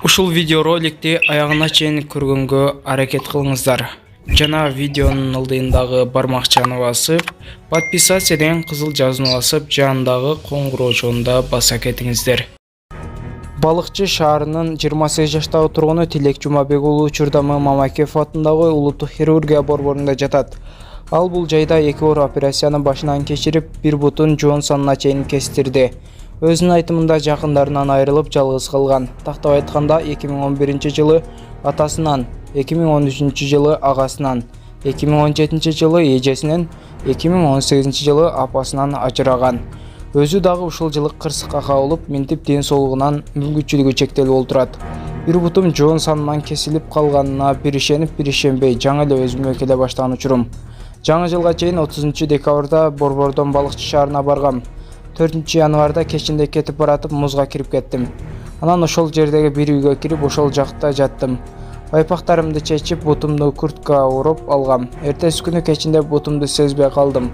Ушул видеороликти аягына чейин көргөнгө аракет кылыңыздар. Жана видеонун алдыйындагы бармакчаны басып, подписаться деген кызыл жазууну басып, жанындагы коңгуроочугунда баса кетиңиздер. Балыкчы шаарынын 28 жаштагы тургуну Тилек Жумабек уулу Чурдамы Мамакев атындагы улуттук хирургия борборунда жатат. Ал бул жайда 2 оор операцияны башынан кечирип, бир бутун жоон санына чейин кестирди. Өзүнүн айтымында жакындарынан айрылып жалгыз калган. Тактап айтканда 2011-жылы атасынан, 2013-жылы агасынан, 2017-жылы эжесинен, 2018-жылы апасынан ажыраган. Өзү дагы ушул жылы кырсыкка кабылып, минтип ден соолугунан мүмкүнчүлүгү чектелип олтурат. Бир бутум жоон санынан кесилип калганына бир ишенип, бир ишенбей жаңы эле өзүмө келе баштаган учурум. Жаңы жылга чейин 30-декабрда Борбордон Балыкчы шаарына баргам. 4-январда кечинде кетип баратып музга кирип кеттим. Анан ошол жердеги бир үйгө кирип ошол жакта жаттым. Байпактарымды чечип, бутумду куртка уруп алгам. Эртеси күнү кечинде бутумду сезбей калдым.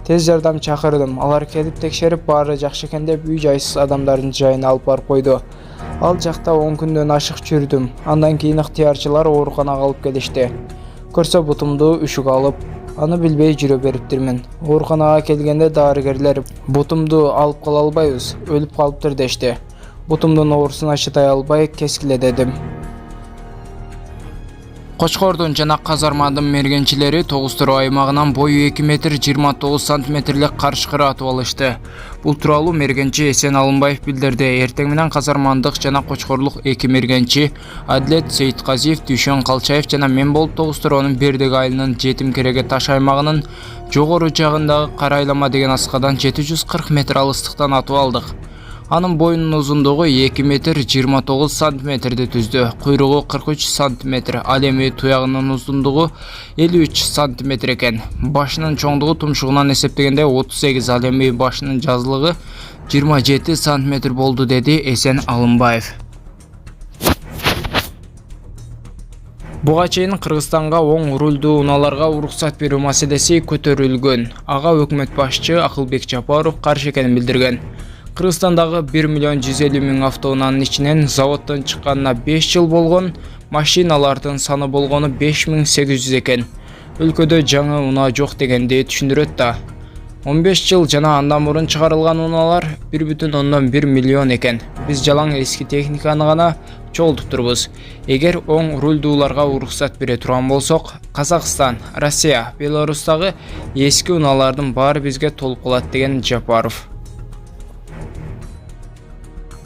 Тез жардам чакырдым. Алар келип текшерип, баары жакшы экен деп үй жайсыз адамдардын жайына алып барып койду. Ал жакта 10 күндөн ашык жүрдүм. Андан кийин ыктыярчылар ооруканага алып келишти. Көрсө бутумду үшүк алып, аны билбей жүрө бериптирмин. Ооруканага келгенде дарыгерлер бутумду алып кала албайбыз, өлүп калыптыр дешти. Бутумдун оорусуна чыдай албай кескиле дедим. Кочкордун жана Казармадын мергенчилери Тогуз-Туроо аймагынан бою 2 метр 29 сантиметрлик карышкыр атып алышты. Бул тууралуу мергенчи Эсен Алымбаев билдирди. Эртең менен Казармандык жана Кочкорлук 2 мергенчи Адилет Сейитказиев, Дүйшөн Калчаев жана мен болуп Тогуз-Туроонун Бердик айылынын Жетимкереге таш аймагынын жогору жагындагы Карайлама деген аскадан 740 метр алыстыктан атып алдык. Анын боюнун узундугу 2 метр 29 сантиметрди түздү, куйругу 43 сантиметр, ал эми туягынын узундугу 53 сантиметр экен. Башынын чоңдугу тумшугунан эсептегенде 38, ал эми башынын жазылыгы 27 сантиметр болду, деди Эсен Алымбаев. Буга чейин Кыргызстанга оң рулдуу унааларга уруксат берүү маселеси көтөрүлгөн. Ага өкмөт башчы Акылбек Жапаров каршы экенин билдирген. Кыргызстандагы 1 миллион 150 миң автоунаанын ичинен заводдон чыкканына 5 жыл болгон, машиналардын саны болгону 5800 экен. Өлкөдө жаңы унаа жок дегенди түшүндүрөт да. 15 жыл жана андан мурун чыгарылган унаалар 1,1 миллион экен. Биз жалаң эски техниканы гана чогултуптурбуз. Эгер оң рулдууларга уруксат бере турган болсок, Казакстан, Россия, Беларустагы эски унаалардын баары бизге толуп калат, деген Жапаров.